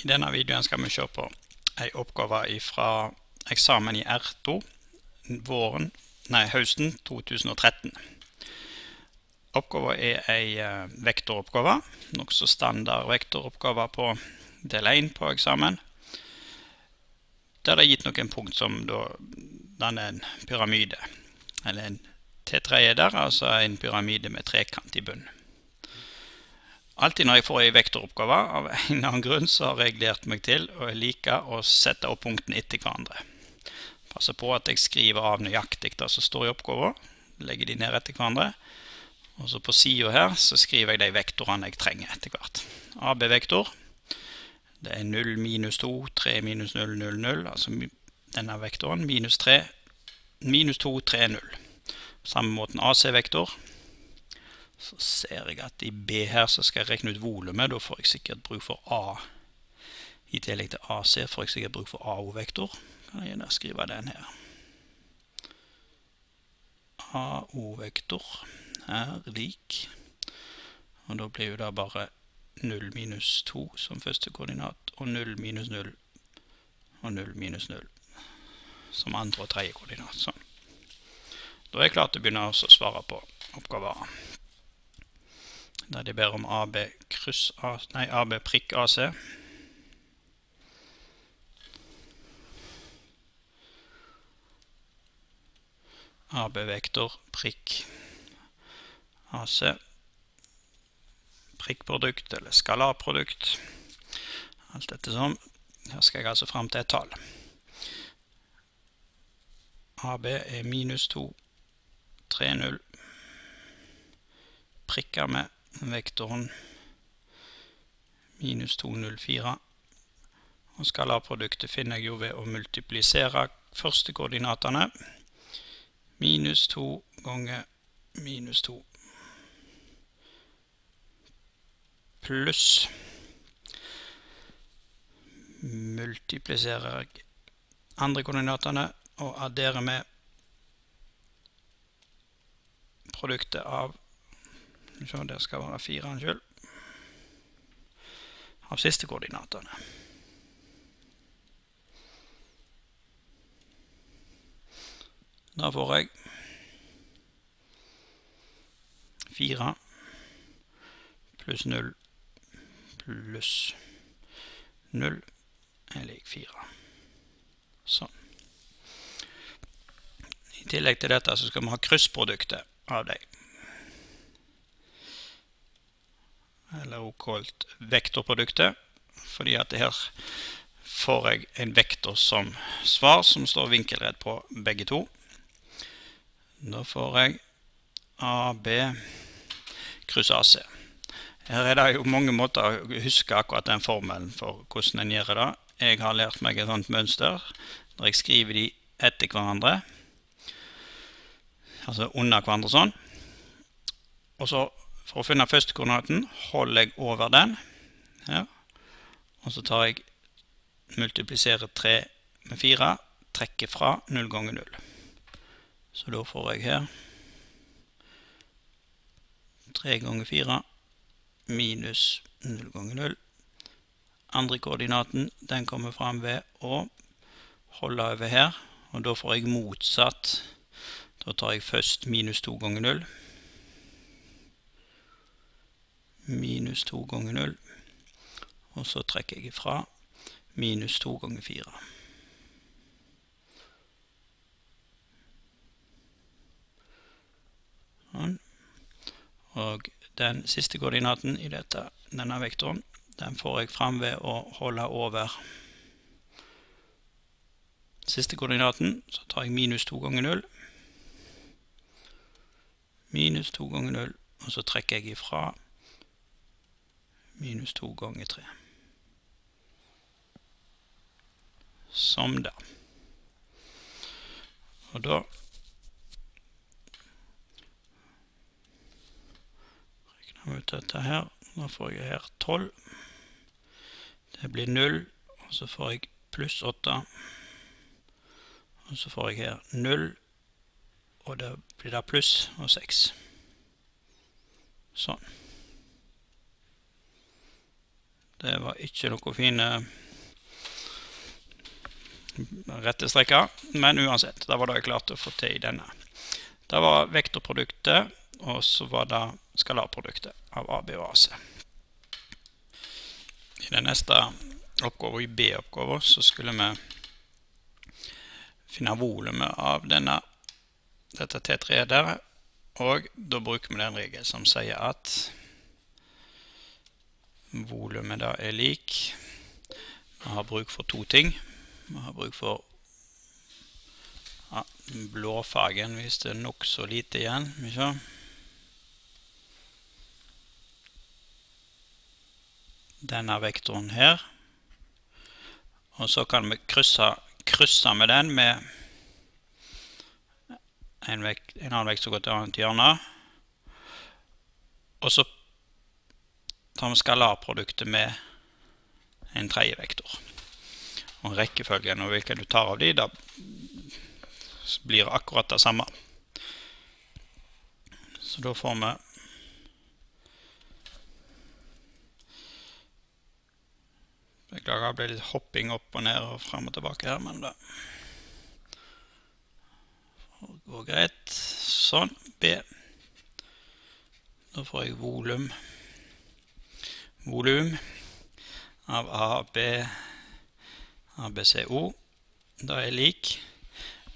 I denne videoen skal vi se på en oppgave fra eksamen i R2 høsten 2013. Oppgaven er en vektoroppgave, nokså standard vektoroppgave på del 1 på eksamen, der det er gitt noen punkt som danner en pyramide, eller en tetraeder, altså en pyramide med trekant i bunn. Alltid når jeg får en vektoroppgave, av en eller annen grunn, så har jeg lært meg til, og jeg liker å sette opp punktene etter hverandre. Passer på at jeg skriver av nøyaktig det som står i oppgaven, legger de ned etter hverandre, og så på siden her så skriver jeg de vektorene jeg trenger etter hvert. AB-vektor, det er 0, minus 2, 3, minus 0, 0, 0, altså denne vektoren, minus 3, minus 2, 3, 0. Samme måten AC-vektor. Så ser jeg at i B her så skal jeg regne ut volumet, da får jeg sikkert bruk for A. I tillegg til AC får jeg sikkert bruk for AO-vektor. Kan jeg da skrive den her. AO-vektor er lik, og da blir jo det bare 0 minus 2 som første koordinat, og 0 minus 0, og 0 minus 0 som andre og tredje koordinat. Sånn. Da er jeg klar til å begynne å svare på oppgaver. Der de ber om AB prikk AC. AB-vektor prikk AC. Prikkprodukt eller skalarprodukt. Alt dette sånn. Her skal jeg altså frem til et tall. AB er minus 2, 3, 0. Prikker med vektoren minus 2, 0, 4. Og skalarproduktet finner jeg jo ved å multiplisere første koordinatene. Minus 2 ganger minus 2. Pluss. Multipliserer jeg andre koordinatene og adderer med produktet av, så det skal være 4, av siste koordinatene. Da får jeg 4 pluss 0 pluss 0 er lik 4. Sånn. I tillegg til dette så skal vi ha kryssproduktet av dem. Eller også kalt vektorproduktet, fordi at her får jeg en vektor som svar, som står vinkelrett på begge to. Da får jeg AB kryss AC. Her er det jo mange måter å huske akkurat den formelen for hvordan en gjør det. Jeg har lært meg et sånt mønster, der jeg skriver de etter hverandre, altså under hverandre sånn. Og så, for å finne første koordinaten, holder jeg over den, her. Og så tar jeg, multipliserer 3 med 4, trekker fra 0 ganger 0. Så da får jeg her 3 ganger 4 minus 0 ganger 0. Andre koordinaten, den kommer frem ved å holde over her, og da får jeg motsatt. Da tar jeg først minus 2 ganger 0. Minus 2 ganger 0. Og så trekker jeg fra minus 2 ganger 4. Sånn. Og den siste koordinaten i denne vektoren, den får jeg frem ved å holde over siste koordinaten. Så tar jeg minus 2 ganger 0. Minus 2 ganger 0, og så trekker jeg ifra minus 2 ganger 3. Som da. Og da regner vi ut dette her. Da får jeg her 12. Det blir 0, og så får jeg pluss 8. Og så får jeg her 0, og da blir det pluss og 6. Sånn. Det var ikke noe fine rette strekker, men uansett, da var det jeg klart å få til i denne. Det var vektorproduktet, og så var det skalarproduktet av AB og AC. I den neste oppgaven, i B-oppgaven, så skulle vi finne volumet av dette T3 der, og da bruker vi den regel som sier at volumet da er lik. Vi har bruk for to ting. Vi har bruk for blåfargen hvis det er nok så lite igjen. Denne vektoren her. Og så kan vi krysse med den med en annen vekt som går til annet hjørne. Og så tar vi skalarproduktet med en tredje vektor. Og rekkefølgen og hvilken du tar av de, da blir akkurat det samme. Så da får vi beklager, det ble litt hopping opp og ned og frem og tilbake her, men det går greit. Sånn, B. Da får jeg volum av ABCO. Da er lik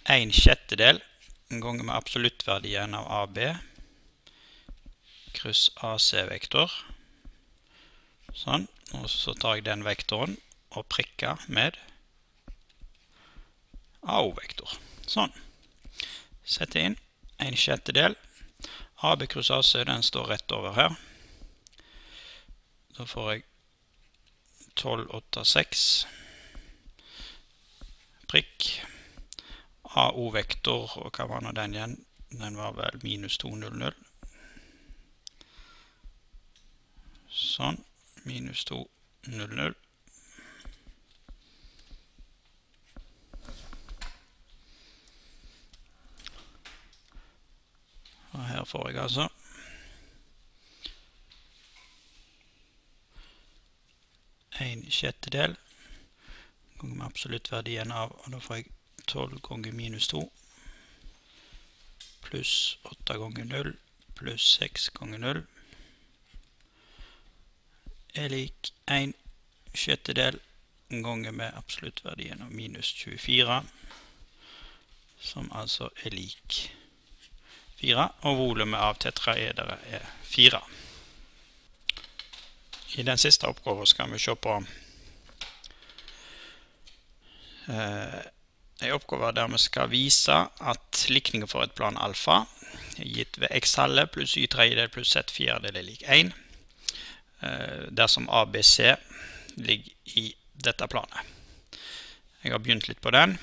1/6 ganger med absoluttverdien av AB kryss AC-vektor. Sånn, og så tar jeg den vektoren og prikker med AO-vektor. Sånn. Sett inn 1/6. AB kryss AC, den står rett over her. Da får jeg 12,86 prikk. AO-vektor, og hva var nå den igjen? Den var vel minus 2,00. Sånn, minus 2,00. Og her får jeg altså 1/6 ganger med absoluttverdien av, og da får jeg 12 ganger minus 2 pluss 8 ganger 0 pluss 6 ganger 0 er lik 1/6 ganger med absoluttverdien av minus 24, som altså er lik 4, og volumet av tetraedere er 4. I den siste oppgaven skal vi se på en oppgave der vi skal vise at likningen for et plan alfa er gitt ved x halve pluss y tredjedel pluss z fjerdedel er lik 1, dersom ABC ligger i dette planet. Jeg har begynt litt på den.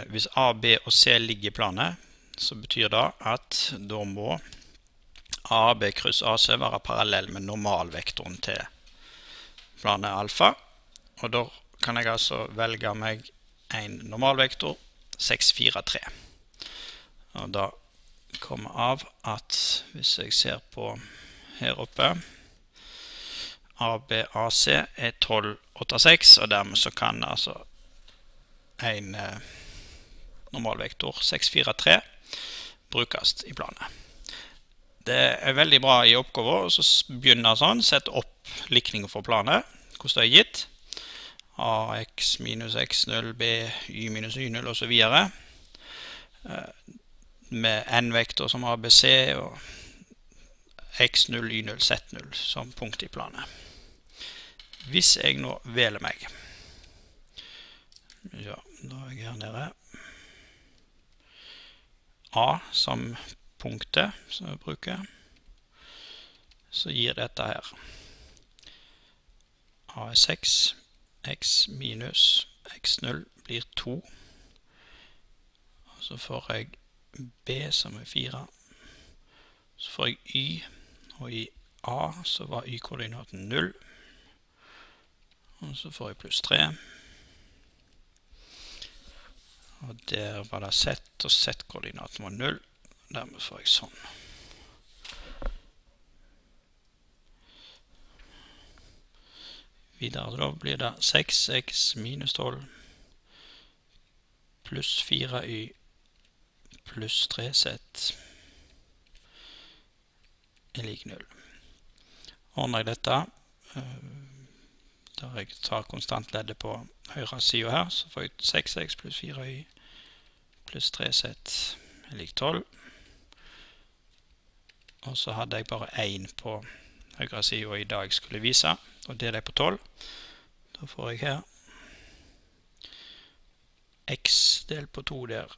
Hvis A, B og C ligger i planet, så betyr det at da må AB kryss AC være parallell med normalvektoren til planet alfa, og da kan jeg altså velge meg en normalvektor 6, 4, 3. Og da kommer av at hvis jeg ser på her oppe, ABAC er 12,86, og dermed så kan altså en normalvektor 6, 4, 3 brukes i planet. Det er veldig bra i oppgaven, så begynner sånn, sette opp likninger for planet, hvordan det er gitt. AX minus X0, B, Y minus Y0 og så videre. Med n-vektor som ABC og X0, Y0, Z0 som punkt i planet. Hvis jeg nå velger meg, ja, da er jeg her nede, A som punktet som jeg bruker, så gir dette her A er 6, X minus X0 blir 2, og så får jeg B som er 4, så får jeg Y, og i A så var Y-koordinaten 0, og så får jeg pluss 3, og der var det Z, og Z-koordinaten var 0, dermed får jeg sånn. Videre da blir det 6x minus 12 pluss 4y pluss 3z er lik 0. Ordner jeg dette, da jeg tar konstantleddet på høyre siden her, så får jeg 6x pluss 4y pluss 3z er lik 12. Og så hadde jeg bare 1 på høyre siden i dag skulle vise, og deler jeg på 12. Da får jeg her x delt på 2 der,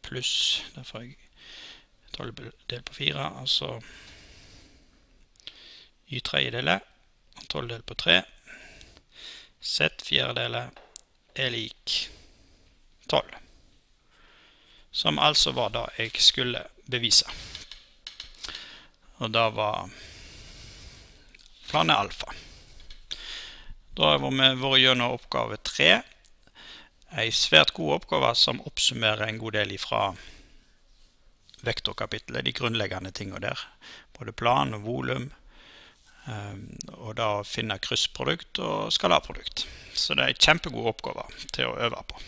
pluss, da får jeg 12 delt på 4, altså y tredjedeler, og 12 delt på 3, z fjerdedeler er lik 12. Som altså var det jeg skulle bevise. Og da var planet alfa. Da har vi vært gjennom oppgave 3. En svært god oppgave som oppsummerer en god del fra vektorkapitlet, de grunnleggende tingene der. Både plan og volum, og da finne kryssprodukt og skalarprodukt. Så det er en kjempegod oppgave til å øve på.